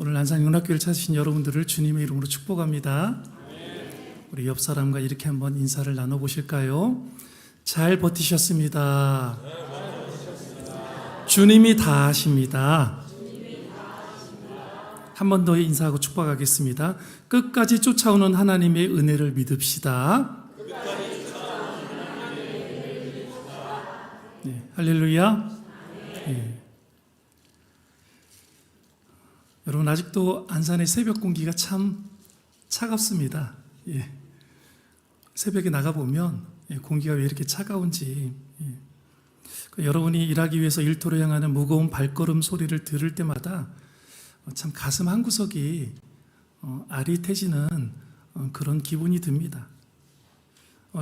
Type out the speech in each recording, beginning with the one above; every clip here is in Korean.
오늘 안산영락교회를 찾으신 여러분들을 주님의 이름으로 축복합니다. 우리 옆 사람과 이렇게 한번 인사를 나눠보실까요? 잘 버티셨습니다. 주님이 다 하십니다. 한 번 더 인사하고 축복하겠습니다. 끝까지 쫓아오는 하나님의 은혜를 믿읍시다. 네, 할렐루야. 네. 여러분, 아직도 안산의 새벽 공기가 참 차갑습니다. 예. 새벽에 나가보면 공기가 왜 이렇게 차가운지, 여러분이 일하기 위해서 일터로 향하는 무거운 발걸음 소리를 들을 때마다 참 가슴 한구석이 아릿해지는 그런 기분이 듭니다.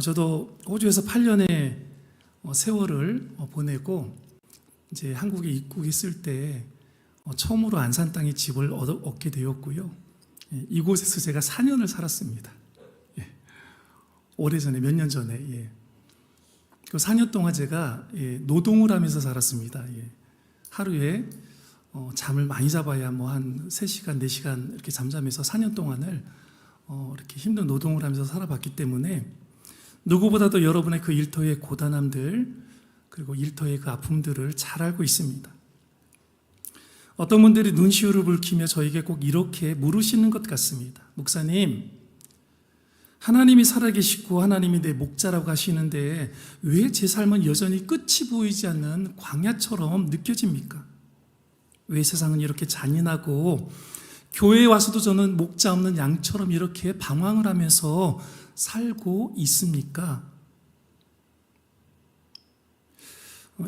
저도 호주에서 8년의 세월을 보내고 이제 한국에 입국했을 때 처음으로 안산 땅에 집을 얻게 되었고요. 이곳에서 제가 4년을 살았습니다. 오래전에, 몇 년 전에. 그 4년 동안 제가 노동을 하면서 살았습니다. 하루에 잠을 많이 잡아야 뭐 한 3시간, 4시간 이렇게 잠자면서 4년 동안을 이렇게 힘든 노동을 하면서 살아봤기 때문에 누구보다도 여러분의 그 일터의 고단함들, 그리고 일터의 그 아픔들을 잘 알고 있습니다. 어떤 분들이 눈시울을 붉히며 저에게 꼭 이렇게 물으시는 것 같습니다. 목사님, 하나님이 살아계시고 하나님이 내 목자라고 하시는데 왜 제 삶은 여전히 끝이 보이지 않는 광야처럼 느껴집니까? 왜 세상은 이렇게 잔인하고 교회에 와서도 저는 목자 없는 양처럼 이렇게 방황을 하면서 살고 있습니까?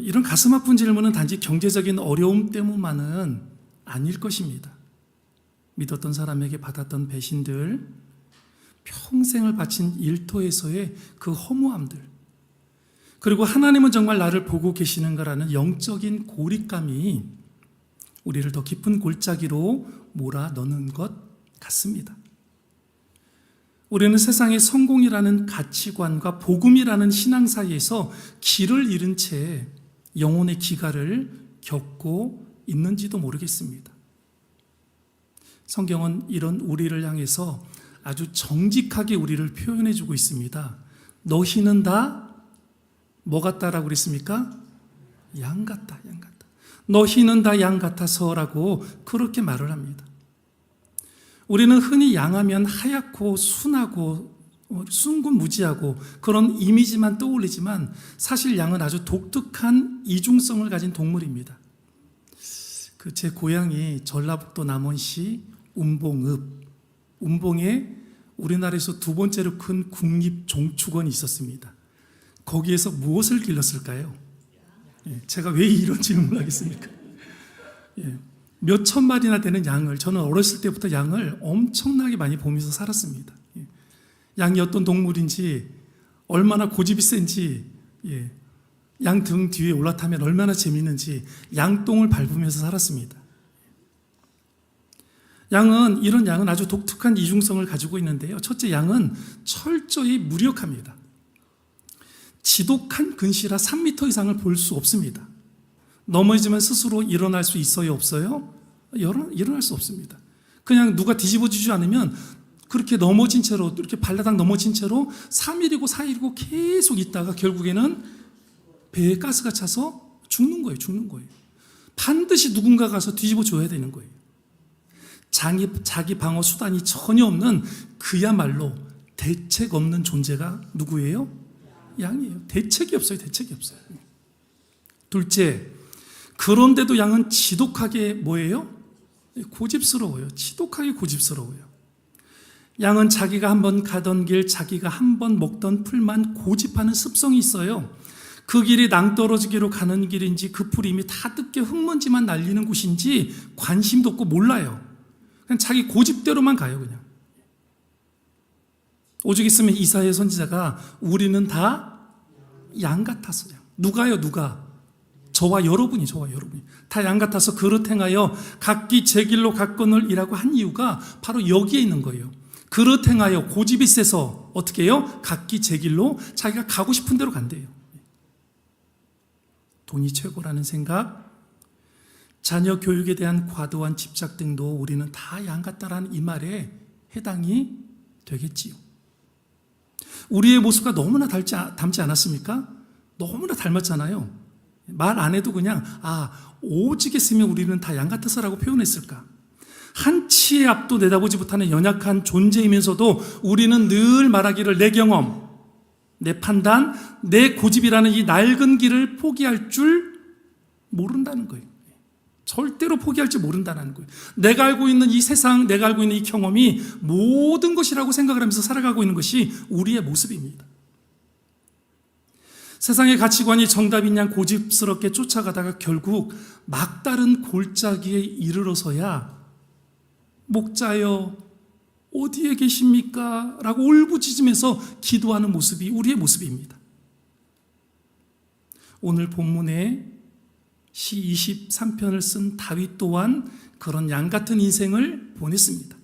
이런 가슴 아픈 질문은 단지 경제적인 어려움 때문만은 아닐 것입니다. 믿었던 사람에게 받았던 배신들, 평생을 바친 일터에서의 그 허무함들, 그리고 하나님은 정말 나를 보고 계시는가라는 영적인 고립감이 우리를 더 깊은 골짜기로 몰아넣는 것 같습니다. 우리는 세상의 성공이라는 가치관과 복음이라는 신앙 사이에서 길을 잃은 채 영혼의 기갈을 겪고 있는지도 모르겠습니다. 성경은 이런 우리를 향해서 아주 정직하게 우리를 표현해주고 있습니다. 너희는 다 뭐 같다라고 그랬습니까? 양 같다, 양 같다. 너희는 다 양 같아서라고 그렇게 말을 합니다. 우리는 흔히 양하면 하얗고 순하고 순근무지하고 그런 이미지만 떠올리지만 사실 양은 아주 독특한 이중성을 가진 동물입니다. 제 고향이 전라북도 남원시 운봉읍, 운봉에 우리나라에서 두 번째로 큰 국립종축원이 있었습니다. 거기에서 무엇을 길렀을까요? 제가 왜 이런 질문을 하겠습니까? 몇 천 마리나 되는 양을, 저는 어렸을 때부터 양을 엄청나게 많이 보면서 살았습니다. 양이 어떤 동물인지, 얼마나 고집이 센지, 양 등 뒤에 올라타면 얼마나 재밌는지 양똥을 밟으면서 살았습니다. 이런 양은 아주 독특한 이중성을 가지고 있는데요. 첫째, 양은 철저히 무력합니다. 지독한 근시라 3m 이상을 볼 수 없습니다. 넘어지면 스스로 일어날 수 있어요, 없어요? 일어날 수 없습니다. 그냥 누가 뒤집어주지 않으면 그렇게 넘어진 채로, 이렇게 발라당 넘어진 채로 3일이고 4일이고 계속 있다가 결국에는 배에 가스가 차서 죽는 거예요. 반드시 누군가 가서 뒤집어줘야 되는 거예요. 자기 방어 수단이 전혀 없는 그야말로 대책 없는 존재가 누구예요? 양이에요. 대책이 없어요. 둘째, 그런데도 양은 지독하게 뭐예요? 고집스러워요. 지독하게 고집스러워요. 양은 자기가 한번 가던 길, 자기가 한번 먹던 풀만 고집하는 습성이 있어요. 그 길이 낭떠러지기로 가는 길인지 그 풀이 이미 다 뜯겨 흙먼지만 날리는 곳인지 관심도 없고 몰라요. 그냥 자기 고집대로만 가요, 그냥. 오죽 있으면 이사야 선지자가 우리는 다 양 같아서. 누가요? 저와 여러분이 다 양 같아서 그릇 행하여 각기 제 길로 갔거늘이라고 한 이유가 바로 여기에 있는 거예요. 그릇 행하여 고집이 세서 어떻게 해요? 각기 제 길로 자기가 가고 싶은 대로 간대요. 돈이 최고라는 생각, 자녀 교육에 대한 과도한 집착 등도 우리는 다 양 같다라는 이 말에 해당이 되겠지요. 우리의 모습과 너무나 닮지 않았습니까? 너무나 닮았잖아요. 말 안 해도 그냥 오직 했으면 우리는 다 양 같아서라고 표현했을까? 한 치의 앞도 내다보지 못하는 연약한 존재이면서도 우리는 늘 말하기를 내 경험, 내 판단, 내 고집이라는 이 낡은 길을 포기할 줄 모른다는 거예요. 절대로 포기할 줄 모른다는 거예요. 내가 알고 있는 이 세상, 내가 알고 있는 이 경험이 모든 것이라고 생각을 하면서 살아가고 있는 것이 우리의 모습입니다. 세상의 가치관이 정답인 양 고집스럽게 쫓아가다가 결국 막다른 골짜기에 이르러서야 목자여 어디에 계십니까? 라고 울부짖으면서 기도하는 모습이 우리의 모습입니다. 오늘 본문에 시 23편을 쓴 다윗 또한 그런 양 같은 인생을 보냈습니다.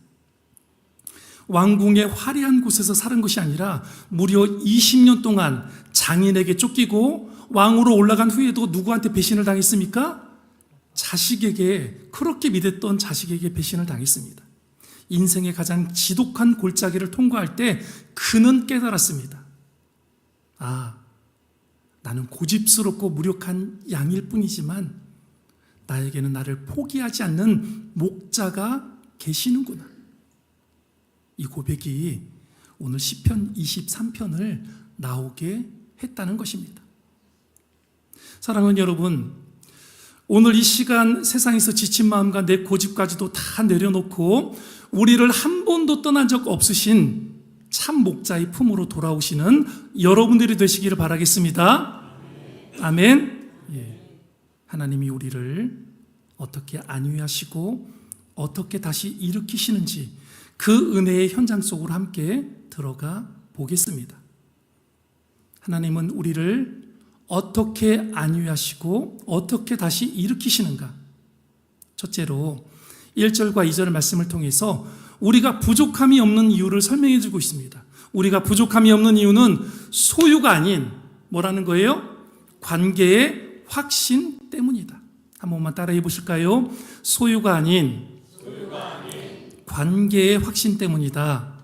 왕궁의 화려한 곳에서 사는 것이 아니라 무려 20년 동안 장인에게 쫓기고 왕으로 올라간 후에도 누구한테 배신을 당했습니까? 자식에게, 그렇게 믿었던 자식에게 배신을 당했습니다. 인생의 가장 지독한 골짜기를 통과할 때 그는 깨달았습니다. 나는 고집스럽고 무력한 양일 뿐이지만 나에게는 나를 포기하지 않는 목자가 계시는구나. 이 고백이 오늘 시편 23편을 나오게 했다는 것입니다. 사랑하는 여러분, 오늘 이 시간 세상에서 지친 마음과 내 고집까지도 다 내려놓고 우리를 한 번도 떠난 적 없으신 참 목자의 품으로 돌아오시는 여러분들이 되시기를 바라겠습니다. 아멘. 하나님이 우리를 어떻게 안위하시고 어떻게 다시 일으키시는지 그 은혜의 현장 속으로 함께 들어가 보겠습니다. 하나님은 우리를 어떻게 안위하시고 어떻게 다시 일으키시는가? 첫째로 1절과 2절 말씀을 통해서 우리가 부족함이 없는 이유를 설명해 주고 있습니다. 우리가 부족함이 없는 이유는 소유가 아닌 뭐라는 거예요? 관계의 확신 때문이다. 한 번만 따라해 보실까요? 소유가 아닌 관계의 확신 때문이다.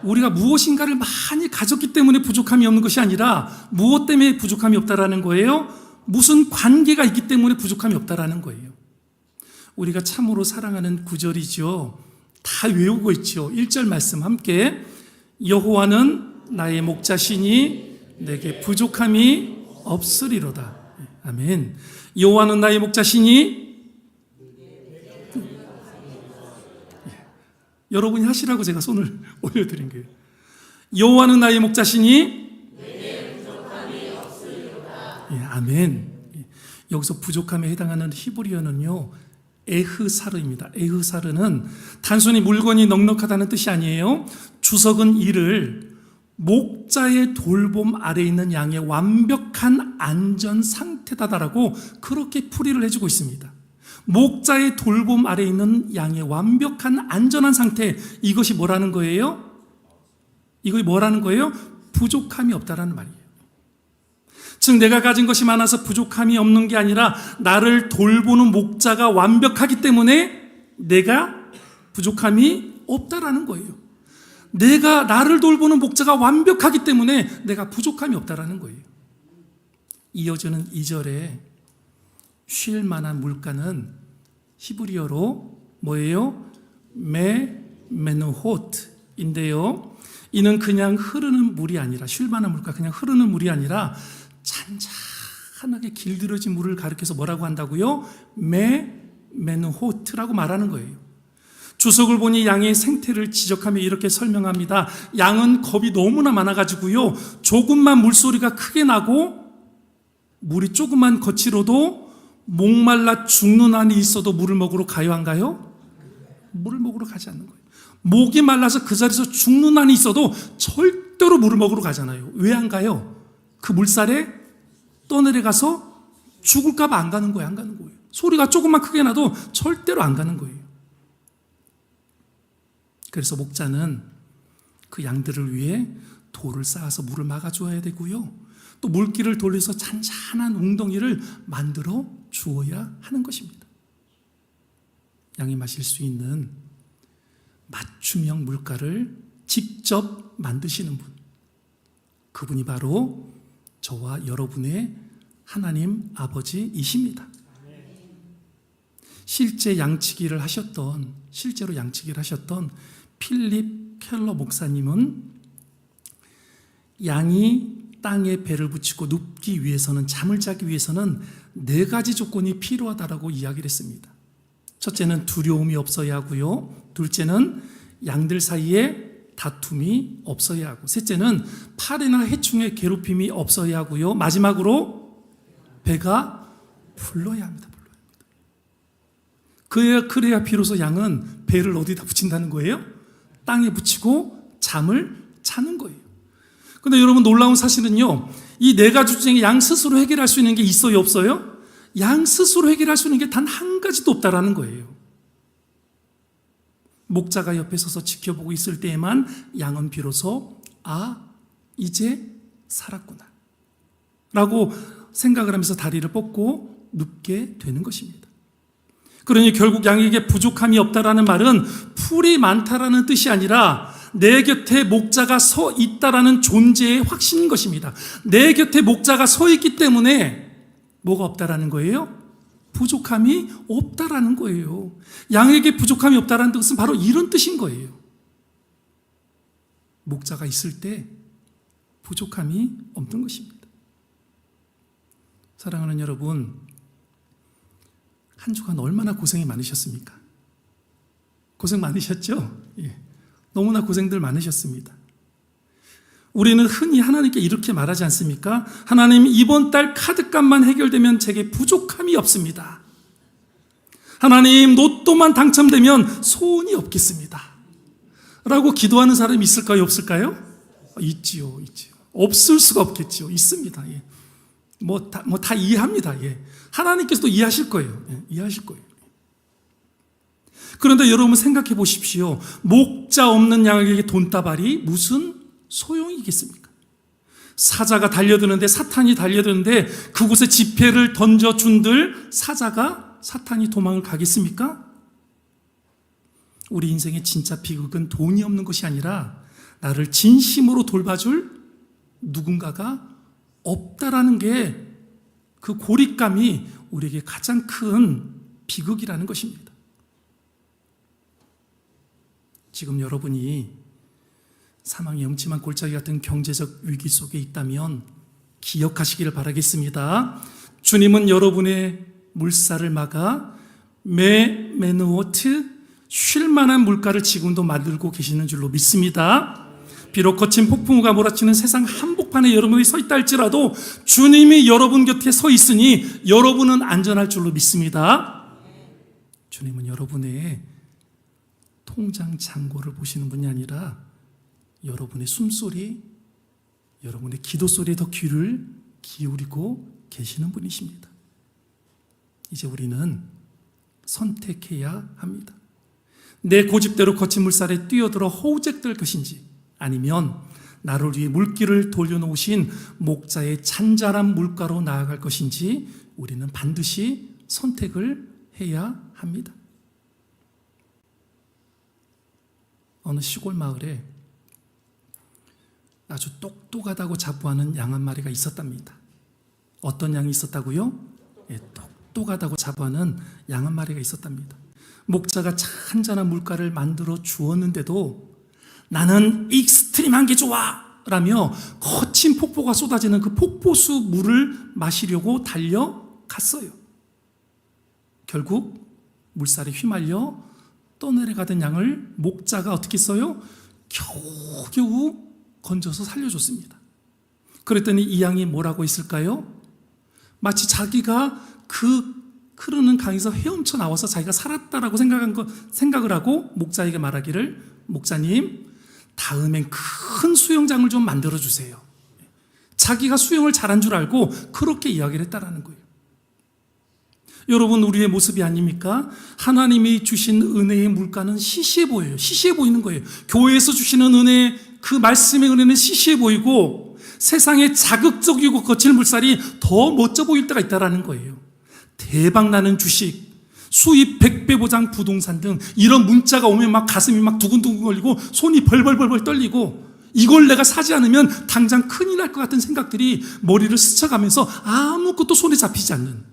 우리가 무엇인가를 많이 가졌기 때문에 부족함이 없는 것이 아니라 무엇 때문에 부족함이 없다라는 거예요? 무슨 관계가 있기 때문에 부족함이 없다라는 거예요. 우리가 참으로 사랑하는 구절이죠. 다 외우고 있죠. 1절 말씀 함께. 여호와는 나의 목자시니 내게 부족함이 없으리로다. 아멘. 여호와는 나의 목자시니 여러분이 하시라고 제가 손을 올려드린 거예요. 여호와는 나의 목자시니 내게 부족함이 없으리로다. 아멘. 여기서 부족함에 해당하는 히브리어는요, 에흐사르입니다. 에흐사르는 단순히 물건이 넉넉하다는 뜻이 아니에요. 주석은 이를 목자의 돌봄 아래에 있는 양의 완벽한 안전 상태다라고 그렇게 풀이를 해주고 있습니다. 목자의 돌봄 아래에 있는 양의 완벽한 안전한 상태, 이것이 뭐라는 거예요? 이것이 뭐라는 거예요? 부족함이 없다라는 말이에요. 즉 내가 가진 것이 많아서 부족함이 없는 게 아니라 나를 돌보는 목자가 완벽하기 때문에 내가 부족함이 없다라는 거예요. 나를 돌보는 목자가 완벽하기 때문에 내가 부족함이 없다라는 거예요. 이어지는 2절에 쉴 만한 물가는 히브리어로 뭐예요? 메누호트인데요. 이는 그냥 흐르는 물이 아니라, 쉴 만한 물가, 그냥 흐르는 물이 아니라 잔잔하게 길들여진 물을 가리켜서 뭐라고 한다고요? 메누호트라고 말하는 거예요. 주석을 보니 양의 생태를 지적하며 이렇게 설명합니다. 양은 겁이 너무나 많아가지고요, 조금만 물소리가 크게 나고 물이 조금만 거칠어도 목말라 죽는 한이 있어도 물을 먹으러 가요, 안 가요? 물을 먹으러 가지 않는 거예요. 목이 말라서 그 자리에서 죽는 한이 있어도 절대로 물을 먹으러 가잖아요. 왜 안 가요? 그 물살에 떠내려가서 죽을까 봐 안 가는 거예요. 안 가는 거예요. 소리가 조금만 크게 나도 절대로 안 가는 거예요. 그래서 목자는 그 양들을 위해 돌을 쌓아서 물을 막아줘야 되고요, 또 물길을 돌려서 잔잔한 웅덩이를 만들어 주어야 하는 것입니다. 양이 마실 수 있는 맞춤형 물가를 직접 만드시는 분, 그분이 바로 저와 여러분의 하나님 아버지이십니다. 실제로 양치기를 하셨던 필립 켈러 목사님은 양이 땅에 배를 붙이고 눕기 위해서는, 잠을 자기 위해서는 4가지 조건이 필요하다라고 이야기를 했습니다. 첫째는 두려움이 없어야 하고요. 둘째는 양들 사이에 다툼이 없어야 하고, 셋째는 파리나 해충의 괴롭힘이 없어야 하고요. 마지막으로 배가 불러야 합니다. 그래야 비로소 양은 배를 어디다 붙인다는 거예요? 땅에 붙이고 잠을 자는 거예요. 근데 여러분, 놀라운 사실은요, 이 4가지 중에 양 스스로 해결할 수 있는 게 있어요, 없어요? 양 스스로 해결할 수 있는 게 단 한 가지도 없다라는 거예요. 목자가 옆에 서서 지켜보고 있을 때에만 양은 비로소 이제 살았구나 라고 생각을 하면서 다리를 뻗고 눕게 되는 것입니다. 그러니 결국 양에게 부족함이 없다라는 말은 풀이 많다라는 뜻이 아니라 내 곁에 목자가 서 있다라는 존재의 확신인 것입니다. 내 곁에 목자가 서 있기 때문에 뭐가 없다라는 거예요? 부족함이 없다라는 거예요. 양에게 부족함이 없다라는 뜻은 바로 이런 뜻인 거예요. 목자가 있을 때 부족함이 없는 것입니다. 사랑하는 여러분, 한 주간 얼마나 고생이 많으셨습니까? 고생 많으셨죠? 예. 너무나 고생들 많으셨습니다. 우리는 흔히 하나님께 이렇게 말하지 않습니까? 하나님, 이번 달 카드값만 해결되면 제게 부족함이 없습니다. 하나님, 로또만 당첨되면 소원이 없겠습니다. 라고 기도하는 사람이 있을까요, 없을까요? 있지요. 없을 수가 없겠지요. 있습니다. 예. 다 이해합니다. 예. 하나님께서도 이해하실 거예요. 예. 이해하실 거예요. 그런데 여러분 생각해 보십시오. 목자 없는 양에게 돈다발이 무슨 소용이겠습니까? 사자가 달려드는데, 사탄이 달려드는데 그곳에 지폐를 던져준들 사탄이 도망을 가겠습니까? 우리 인생의 진짜 비극은 돈이 없는 것이 아니라 나를 진심으로 돌봐줄 누군가가 없다라는 게, 그 고립감이 우리에게 가장 큰 비극이라는 것입니다. 지금 여러분이 사망의 음침한 골짜기 같은 경제적 위기 속에 있다면 기억하시기를 바라겠습니다. 주님은 여러분의 물살을 막아 메누오트, 쉴만한 물가를 지금도 만들고 계시는 줄로 믿습니다. 비록 거친 폭풍우가 몰아치는 세상 한복판에 여러분이 서 있다 할지라도 주님이 여러분 곁에 서 있으니 여러분은 안전할 줄로 믿습니다. 주님은 여러분의 통장 잔고를 보시는 분이 아니라 여러분의 숨소리, 여러분의 기도 소리에 더 귀를 기울이고 계시는 분이십니다. 이제 우리는 선택해야 합니다. 내 고집대로 거친 물살에 뛰어들어 허우적될 것인지, 아니면 나를 위해 물길을 돌려놓으신 목자의 잔잔한 물가로 나아갈 것인지 우리는 반드시 선택을 해야 합니다. 어느 시골 마을에 아주 똑똑하다고 자부하는 양 한 마리가 있었답니다. 어떤 양이 있었다고요? 예, 똑똑하다고 자부하는 양 한 마리가 있었답니다. 목자가 잔잔한 물가를 만들어 주었는데도 나는 익스트림한 게 좋아 라며 거친 폭포가 쏟아지는 그 폭포수 물을 마시려고 달려갔어요. 결국 물살에 휘말려 떠내려가던 양을 목자가 어떻게 했어요? 겨우겨우 건져서 살려줬습니다. 그랬더니 이 양이 뭐라고 했을까요? 마치 자기가 그 흐르는 강에서 헤엄쳐 나와서 자기가 살았다라고 생각을 하고 목자에게 말하기를, 목자님, 다음엔 큰 수영장을 좀 만들어 주세요. 자기가 수영을 잘한 줄 알고 그렇게 이야기를 했다라는 거예요. 여러분, 우리의 모습이 아닙니까? 하나님이 주신 은혜의 물가는 시시해 보여요. 시시해 보이는 거예요. 교회에서 주시는 은혜, 그 말씀의 은혜는 시시해 보이고 세상의 자극적이고 거칠 물살이 더 멋져 보일 때가 있다라는 거예요. 대박나는 주식, 수입 100배 보장 부동산 등 이런 문자가 오면 막 가슴이 막 두근두근 걸리고 손이 벌벌벌벌 떨리고 이걸 내가 사지 않으면 당장 큰일 날 것 같은 생각들이 머리를 스쳐가면서 아무것도 손에 잡히지 않는,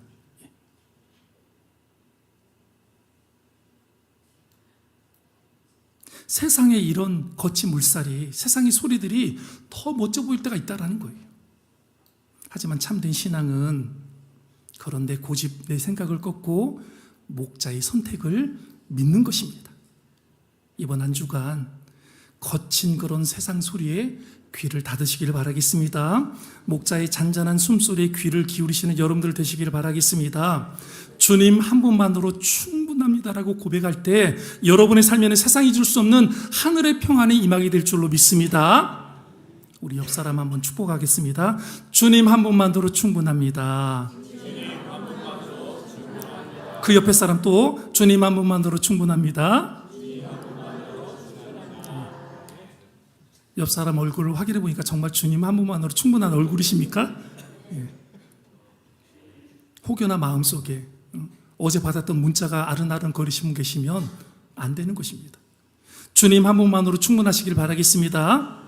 세상에 이런 거친 물살이, 세상의 소리들이 더 멋져 보일 때가 있다라는 거예요. 하지만 참된 신앙은 그런 내 고집, 내 생각을 꺾고 목자의 선택을 믿는 것입니다. 이번 한 주간 거친 그런 세상 소리에 귀를 닫으시길 바라겠습니다. 목자의 잔잔한 숨소리에 귀를 기울이시는 여러분들 되시길 바라겠습니다. 주님 한 분만으로 충분합니다라고 고백할 때 여러분의 삶에는 세상이 줄 수 없는 하늘의 평안이 임하게 될 줄로 믿습니다. 우리 옆 사람 한번 축복하겠습니다. 주님 한 분만으로 충분합니다. 그 옆에 사람 또 주님 한 분만으로 충분합니다. 옆 사람 얼굴을 확인해 보니까 정말 주님 한 분만으로 충분한 얼굴이십니까? 혹여나 마음속에 어제 받았던 문자가 아른아른 거리시면 계시면 안 되는 것입니다. 주님 한 분만으로 충분하시길 바라겠습니다.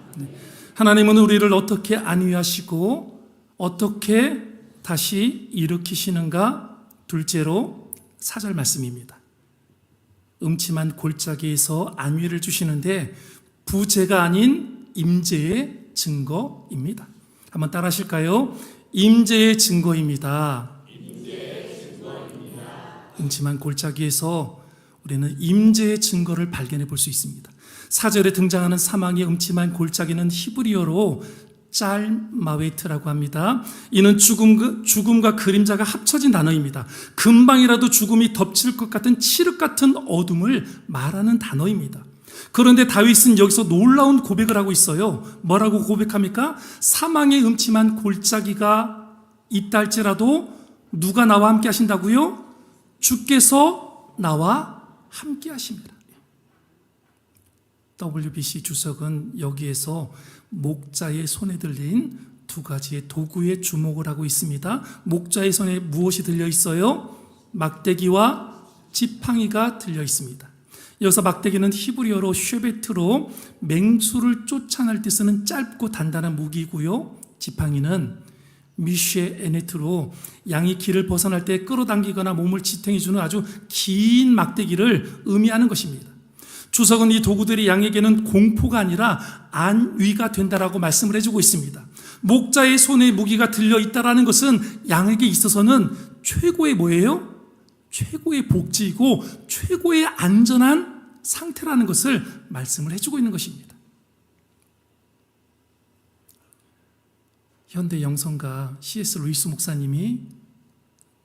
하나님은 우리를 어떻게 안위하시고 어떻게 다시 일으키시는가? 둘째로 4절 말씀입니다. 음침한 골짜기에서 안위를 주시는데 부재가 아닌 임재의 증거입니다. 한번 따라 하실까요? 임재의 증거입니다. 음침한 골짜기에서 우리는 임재의 증거를 발견해 볼 수 있습니다. 4절에 등장하는 사망의 음침한 골짜기는 히브리어로 짤마웨트라고 합니다. 이는 죽음과 그림자가 합쳐진 단어입니다. 금방이라도 죽음이 덮칠 것 같은 칠흑 같은 어둠을 말하는 단어입니다. 그런데 다윗은 여기서 놀라운 고백을 하고 있어요. 뭐라고 고백합니까? 사망의 음침한 골짜기가 있다 할지라도 누가 나와 함께 하신다고요? 주께서 나와 함께 하십니다. WBC 주석은 여기에서 목자의 손에 들린 두 가지의 도구에 주목을 하고 있습니다. 목자의 손에 무엇이 들려 있어요? 막대기와 지팡이가 들려 있습니다. 여기서 막대기는 히브리어로 쉐베트로 맹수를 쫓아낼 때 쓰는 짧고 단단한 무기고요. 지팡이는 미쉐 에네트로 양이 길을 벗어날 때 끌어당기거나 몸을 지탱해주는 아주 긴 막대기를 의미하는 것입니다. 주석은 이 도구들이 양에게는 공포가 아니라 안위가 된다라고 말씀을 해주고 있습니다. 목자의 손에 무기가 들려있다라는 것은 양에게 있어서는 최고의 뭐예요? 최고의 복지이고 최고의 안전한 상태라는 것을 말씀을 해주고 있는 것입니다. 현대 영성가 C.S. 루이스 목사님이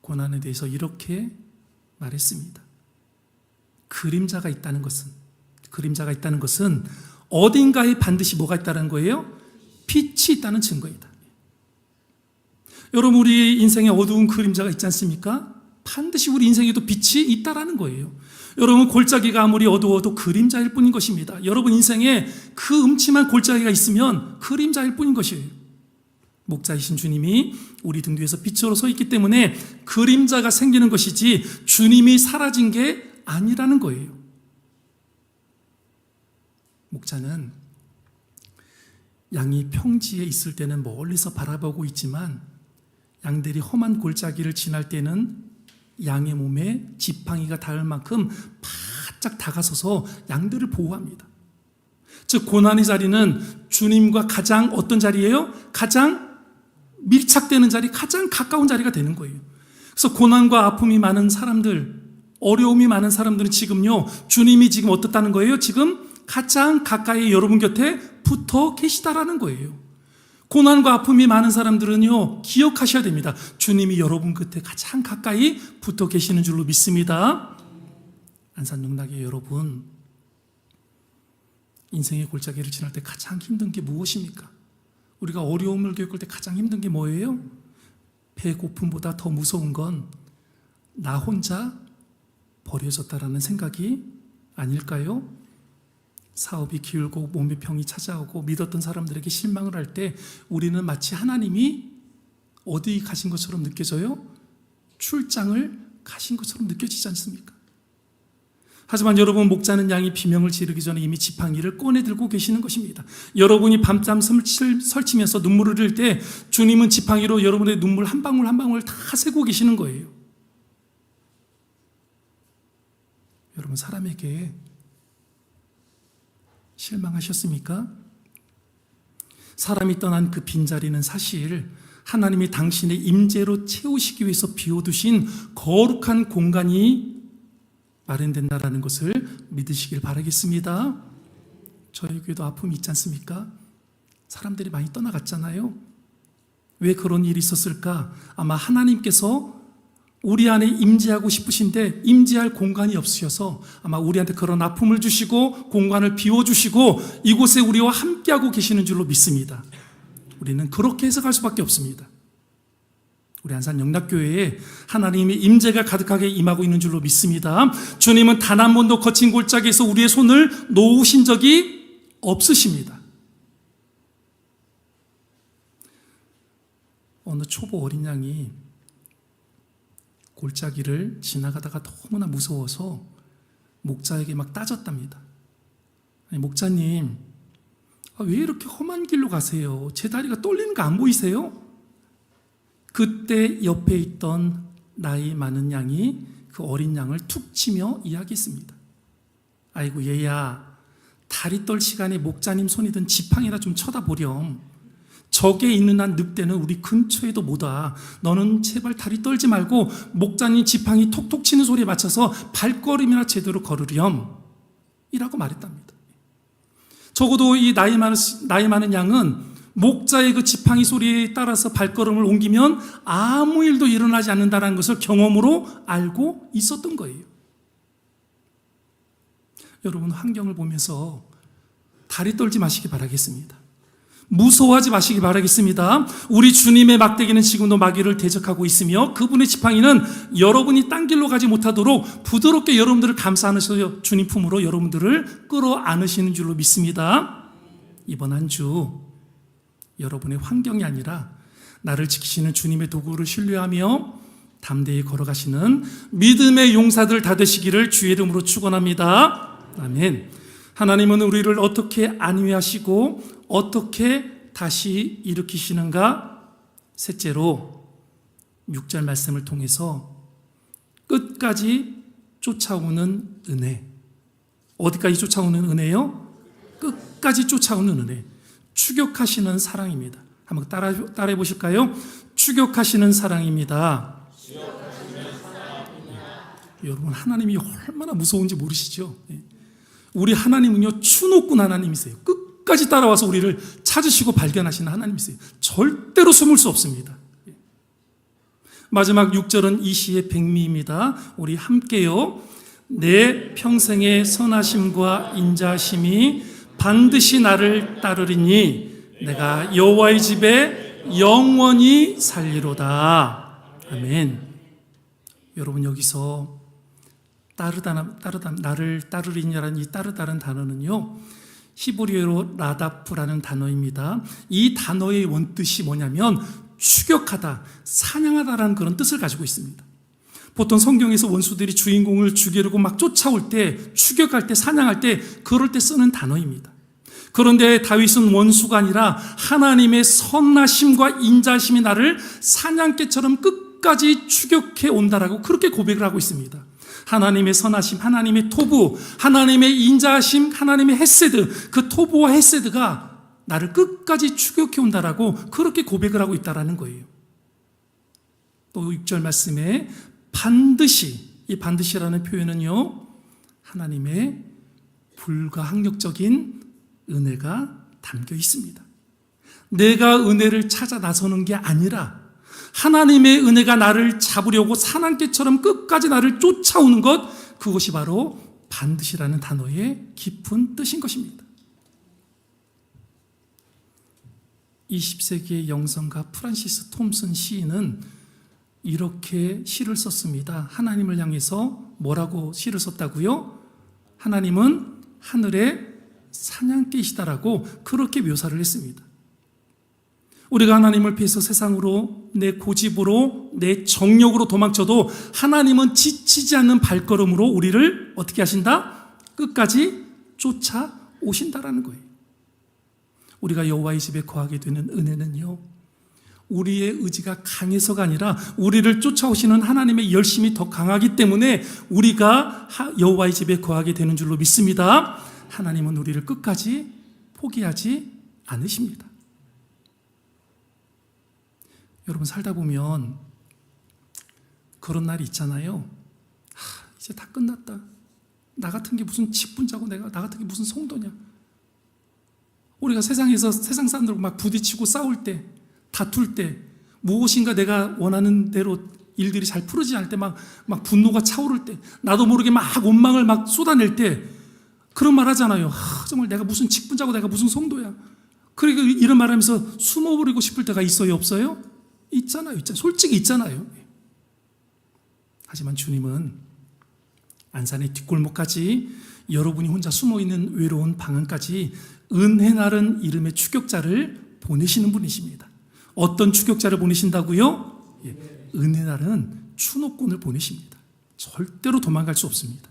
고난에 대해서 이렇게 말했습니다. 그림자가 있다는 것은 어딘가에 반드시 뭐가 있다는 거예요? 빛이 있다는 증거이다. 여러분, 우리 인생에 어두운 그림자가 있지 않습니까? 반드시 우리 인생에도 빛이 있다라는 거예요. 여러분, 골짜기가 아무리 어두워도 그림자일 뿐인 것입니다. 여러분 인생에 그 음침한 골짜기가 있으면 그림자일 뿐인 것이에요. 목자이신 주님이 우리 등 뒤에서 빛으로 서 있기 때문에 그림자가 생기는 것이지 주님이 사라진 게 아니라는 거예요. 목자는 양이 평지에 있을 때는 멀리서 바라보고 있지만 양들이 험한 골짜기를 지날 때는 양의 몸에 지팡이가 닿을 만큼 바짝 다가서서 양들을 보호합니다. 즉 고난의 자리는 주님과 가장 어떤 자리예요? 가장 밀착되는 자리, 가장 가까운 자리가 되는 거예요. 그래서 고난과 아픔이 많은 사람들, 어려움이 많은 사람들은 지금요, 주님이 지금 어떻다는 거예요? 지금 가장 가까이 여러분 곁에 붙어 계시다라는 거예요. 고난과 아픔이 많은 사람들은요, 기억하셔야 됩니다. 주님이 여러분 곁에 가장 가까이 붙어 계시는 줄로 믿습니다. 안산육락의 여러분, 인생의 골짜기를 지날 때 가장 힘든 게 무엇입니까? 우리가 어려움을 겪을 때 가장 힘든 게 뭐예요? 배고픔보다 더 무서운 건 나 혼자 버려졌다라는 생각이 아닐까요? 사업이 기울고 몸의 병이 찾아오고 믿었던 사람들에게 실망을 할 때 우리는 마치 하나님이 어디 가신 것처럼 느껴져요? 출장을 가신 것처럼 느껴지지 않습니까? 하지만 여러분, 목자는 양이 비명을 지르기 전에 이미 지팡이를 꺼내 들고 계시는 것입니다. 여러분이 밤잠 설치면서 눈물을 흘릴 때 주님은 지팡이로 여러분의 눈물 한 방울 한 방울 다 세고 계시는 거예요. 여러분, 사람에게 실망하셨습니까? 사람이 떠난 그 빈자리는 사실 하나님이 당신의 임재로 채우시기 위해서 비워두신 거룩한 공간이 마련된다라는 것을 믿으시길 바라겠습니다. 저에게도 아픔이 있지 않습니까? 사람들이 많이 떠나갔잖아요. 왜 그런 일이 있었을까? 아마 하나님께서 우리 안에 임재하고 싶으신데 임재할 공간이 없으셔서 아마 우리한테 그런 아픔을 주시고 공간을 비워주시고 이곳에 우리와 함께하고 계시는 줄로 믿습니다. 우리는 그렇게 해석할 수밖에 없습니다. 우리 안산 영락교회에 하나님의 임재가 가득하게 임하고 있는 줄로 믿습니다. 주님은 단 한 번도 거친 골짜기에서 우리의 손을 놓으신 적이 없으십니다. 어느 초보 어린 양이 골짜기를 지나가다가 너무나 무서워서 목자에게 막 따졌답니다. 아니, 목자님, 왜 이렇게 험한 길로 가세요? 제 다리가 떨리는 거 안 보이세요? 그때 옆에 있던 나이 많은 양이 그 어린 양을 툭 치며 이야기했습니다. 아이고 얘야, 다리 떨 시간에 목자님 손이 든 지팡이나 좀 쳐다보렴. 적에 있는 한 늑대는 우리 근처에도 못 와. 너는 제발 다리 떨지 말고 목자님 지팡이 톡톡 치는 소리에 맞춰서 발걸음이나 제대로 걸으렴. 이라고 말했답니다. 적어도 이 나이 많은 양은 목자의 그 지팡이 소리에 따라서 발걸음을 옮기면 아무 일도 일어나지 않는다는 것을 경험으로 알고 있었던 거예요. 여러분, 환경을 보면서 다리 떨지 마시기 바라겠습니다. 무서워하지 마시기 바라겠습니다. 우리 주님의 막대기는 지금도 마귀를 대적하고 있으며 그분의 지팡이는 여러분이 딴 길로 가지 못하도록 부드럽게 여러분들을 감싸안으셔서 주님 품으로 여러분들을 끌어안으시는 줄로 믿습니다. 이번 한 주 여러분의 환경이 아니라 나를 지키시는 주님의 도구를 신뢰하며 담대히 걸어가시는 믿음의 용사들 다 되시기를 주의 이름으로 축원합니다. 아멘. 하나님은 우리를 어떻게 안위하시고 어떻게 다시 일으키시는가? 셋째로 6절 말씀을 통해서 끝까지 쫓아오는 은혜. 어디까지 쫓아오는 은혜요? 끝까지 쫓아오는 은혜. 추격하시는 사랑입니다. 한번 따라해 보실까요? 추격하시는 사랑입니다. 여러분, 하나님이 얼마나 무서운지 모르시죠? 우리 하나님은요, 추노꾼 하나님이세요. 끝까지 따라와서 우리를 찾으시고 발견하시는 하나님이세요. 절대로 숨을 수 없습니다. 마지막 6절은 이 시의 백미입니다. 우리 함께요. 내 평생의 선하심과 인자하심이 반드시 나를 따르리니 내가 여호와의 집에 영원히 살리로다. 아멘. 여러분, 여기서 나를 따르리냐라는 이 따르다는 단어는요, 히브리어로 라다프라는 단어입니다. 이 단어의 원뜻이 뭐냐면 추격하다, 사냥하다라는 그런 뜻을 가지고 있습니다. 보통 성경에서 원수들이 주인공을 죽이려고 막 쫓아올 때, 추격할 때, 사냥할 때, 그럴 때 쓰는 단어입니다. 그런데 다윗은 원수가 아니라 하나님의 선하심과 인자심이 나를 사냥개처럼 끝까지 추격해 온다라고 그렇게 고백을 하고 있습니다. 하나님의 선하심, 하나님의 토부, 하나님의 인자심, 하나님의 헤세드, 그 토부와 헤세드가 나를 끝까지 추격해 온다라고 그렇게 고백을 하고 있다라는 거예요. 또 6절 말씀에 반드시, 이 반드시라는 표현은요, 하나님의 불가항력적인 은혜가 담겨 있습니다. 내가 은혜를 찾아 나서는 게 아니라 하나님의 은혜가 나를 잡으려고 사냥개처럼 끝까지 나를 쫓아오는 것, 그것이 바로 반드시라는 단어의 깊은 뜻인 것입니다. 20세기의 영성가 프란시스 톰슨 시인은 이렇게 시를 썼습니다. 하나님을 향해서 뭐라고 시를 썼다고요? 하나님은 하늘의 사냥개이시다라고 그렇게 묘사를 했습니다. 우리가 하나님을 피해서 세상으로, 내 고집으로, 내 정욕으로 도망쳐도 하나님은 지치지 않는 발걸음으로 우리를 어떻게 하신다? 끝까지 쫓아오신다라는 거예요. 우리가 여호와의 집에 거하게 되는 은혜는요, 우리의 의지가 강해서가 아니라 우리를 쫓아오시는 하나님의 열심이 더 강하기 때문에 우리가 여호와의 집에 거하게 되는 줄로 믿습니다. 하나님은 우리를 끝까지 포기하지 않으십니다. 여러분, 살다 보면 그런 날이 있잖아요. 이제 다 끝났다. 나 같은 게 무슨 직분자고 나 같은 게 무슨 성도냐. 우리가 세상에서 세상 사람들과 막 부딪히고 싸울 때, 다툴 때, 무엇인가 내가 원하는 대로 일들이 잘 풀어지지 않을 때 막 분노가 차오를 때, 나도 모르게 막 원망을 막 쏟아낼 때 그런 말 하잖아요. 정말 내가 무슨 직분자고 내가 무슨 성도야. 그리고 이런 말 하면서 숨어버리고 싶을 때가 있어요, 없어요? 있잖아요. 솔직히 있잖아요. 하지만 주님은 안산의 뒷골목까지, 여러분이 혼자 숨어있는 외로운 방안까지 은혜날은 이름의 추격자를 보내시는 분이십니다. 어떤 추격자를 보내신다고요? 은혜날은 추노꾼을 보내십니다. 절대로 도망갈 수 없습니다.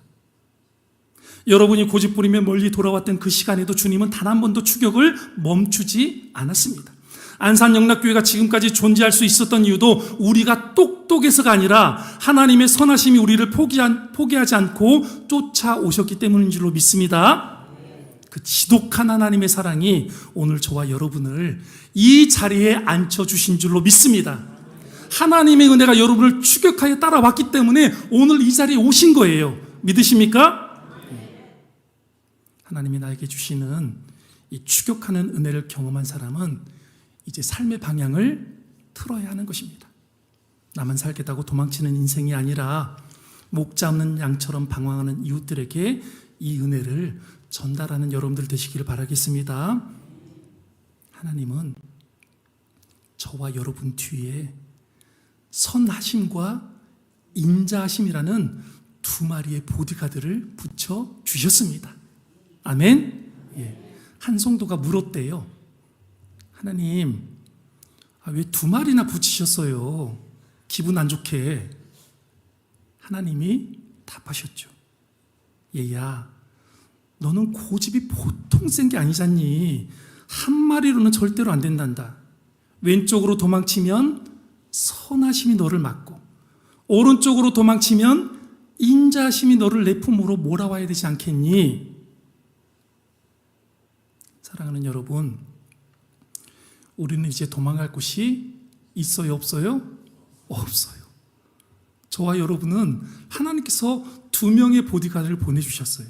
여러분이 고집부리며 멀리 돌아왔던 그 시간에도 주님은 단 한 번도 추격을 멈추지 않았습니다. 안산영락교회가 지금까지 존재할 수 있었던 이유도 우리가 똑똑해서가 아니라 하나님의 선하심이 우리를 포기하지 않고 쫓아오셨기 때문인 줄로 믿습니다. 그 지독한 하나님의 사랑이 오늘 저와 여러분을 이 자리에 앉혀주신 줄로 믿습니다. 하나님의 은혜가 여러분을 추격하여 따라왔기 때문에 오늘 이 자리에 오신 거예요. 믿으십니까? 하나님이 나에게 주시는 이 추격하는 은혜를 경험한 사람은 이제 삶의 방향을 틀어야 하는 것입니다. 나만 살겠다고 도망치는 인생이 아니라 목 잡는 양처럼 방황하는 이웃들에게 이 은혜를 전달하는 여러분들 되시기를 바라겠습니다. 하나님은 저와 여러분 뒤에 선하심과 인자하심이라는 두 마리의 보디가드를 붙여 주셨습니다. 아멘. 한 성도가 물었대요. 하나님, 왜 두 마리나 붙이셨어요? 기분 안 좋게. 하나님이 답하셨죠. 얘야, 너는 고집이 보통 센 게 아니잖니. 한 마리로는 절대로 안 된단다. 왼쪽으로 도망치면 선하심이 너를 막고, 오른쪽으로 도망치면 인자심이 너를 내 품으로 몰아와야 되지 않겠니? 사랑하는 여러분, 우리는 이제 도망갈 곳이 있어요, 없어요? 없어요. 저와 여러분은 하나님께서 두 명의 보디가드를 보내주셨어요.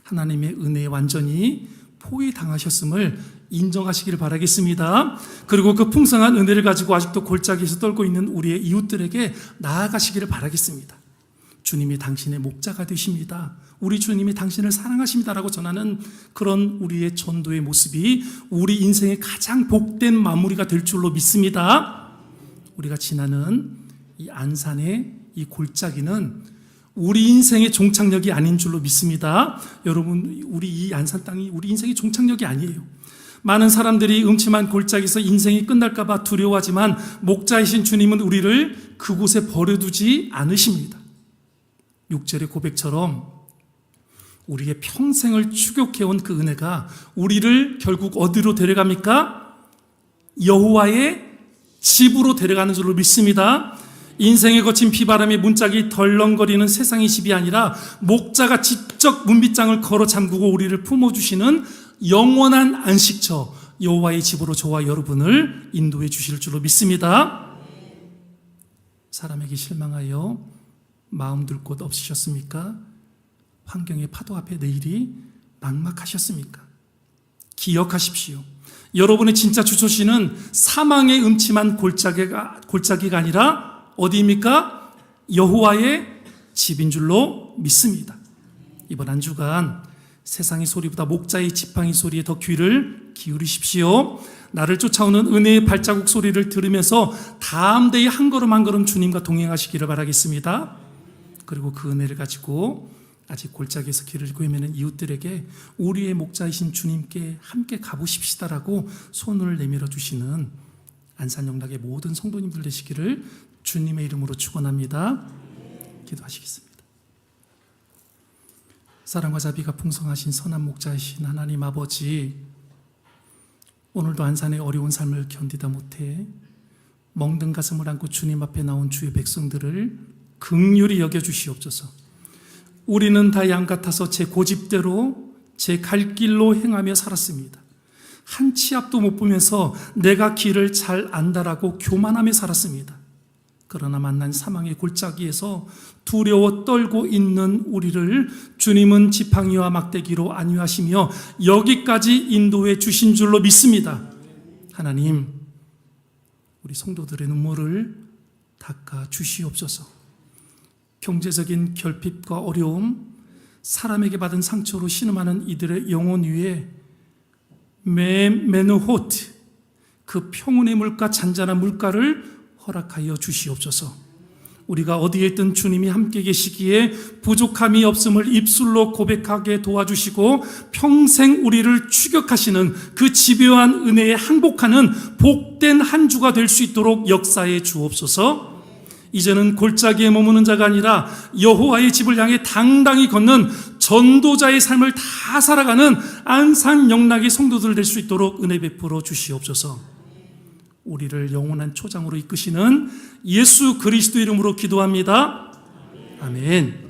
하나님의 은혜에 완전히 포위당하셨음을 인정하시기를 바라겠습니다. 그리고 그 풍성한 은혜를 가지고 아직도 골짜기에서 떨고 있는 우리의 이웃들에게 나아가시기를 바라겠습니다. 주님이 당신의 목자가 되십니다. 우리 주님이 당신을 사랑하십니다라고 전하는 그런 우리의 전도의 모습이 우리 인생의 가장 복된 마무리가 될 줄로 믿습니다. 우리가 지나는 이 안산의 이 골짜기는 우리 인생의 종착역이 아닌 줄로 믿습니다. 여러분, 우리 이 안산 땅이 우리 인생의 종착역이 아니에요. 많은 사람들이 음침한 골짜기에서 인생이 끝날까 봐 두려워하지만 목자이신 주님은 우리를 그곳에 버려두지 않으십니다. 6절의 고백처럼 우리의 평생을 추격해온 그 은혜가 우리를 결국 어디로 데려갑니까? 여호와의 집으로 데려가는 줄로 믿습니다. 인생에 거친 비바람에 문짝이 덜렁거리는 세상의 집이 아니라 목자가 직접 문빗장을 걸어 잠그고 우리를 품어주시는 영원한 안식처 여호와의 집으로 저와 여러분을 인도해 주실 줄로 믿습니다. 사람에게 실망하여 마음 둘 곳 없으셨습니까? 환경의 파도 앞에 내일이 막막하셨습니까? 기억하십시오. 여러분의 진짜 주소지는 사망의 음침한 골짜기가 아니라 어디입니까? 여호와의 집인 줄로 믿습니다. 이번 한 주간 세상의 소리보다 목자의 지팡이 소리에 더 귀를 기울이십시오. 나를 쫓아오는 은혜의 발자국 소리를 들으면서 다음 데에 한 걸음 한 걸음 주님과 동행하시기를 바라겠습니다. 그리고 그 은혜를 가지고 아직 골짜기에서 길을 헤매는 이웃들에게 우리의 목자이신 주님께 함께 가보십시다라고 손을 내밀어 주시는 안산영락의 모든 성도님들 되시기를 주님의 이름으로 축원합니다. 기도하시겠습니다. 사랑과 자비가 풍성하신 선한 목자이신 하나님 아버지, 오늘도 안산의 어려운 삶을 견디다 못해 멍든 가슴을 안고 주님 앞에 나온 주의 백성들을 긍휼히 여겨주시옵소서. 우리는 다 양 같아서 제 고집대로 제 갈 길로 행하며 살았습니다. 한 치 앞도 못 보면서 내가 길을 잘 안다라고 교만하며 살았습니다. 그러나 만난 사망의 골짜기에서 두려워 떨고 있는 우리를 주님은 지팡이와 막대기로 안위하시며 여기까지 인도해 주신 줄로 믿습니다. 하나님, 우리 성도들의 눈물을 닦아 주시옵소서. 경제적인 결핍과 어려움, 사람에게 받은 상처로 신음하는 이들의 영혼 위에 메누호트, 그 평온의 물가, 잔잔한 물가를 허락하여 주시옵소서. 우리가 어디에 있든 주님이 함께 계시기에 부족함이 없음을 입술로 고백하게 도와주시고 평생 우리를 추격하시는 그 집요한 은혜에 항복하는 복된 한 주가 될 수 있도록 역사해 주옵소서. 이제는 골짜기에 머무는 자가 아니라 여호와의 집을 향해 당당히 걷는 전도자의 삶을 다 살아가는 안산 영락의 성도들 될 수 있도록 은혜 베풀어 주시옵소서. 우리를 영원한 초장으로 이끄시는 예수 그리스도 이름으로 기도합니다. 아멘.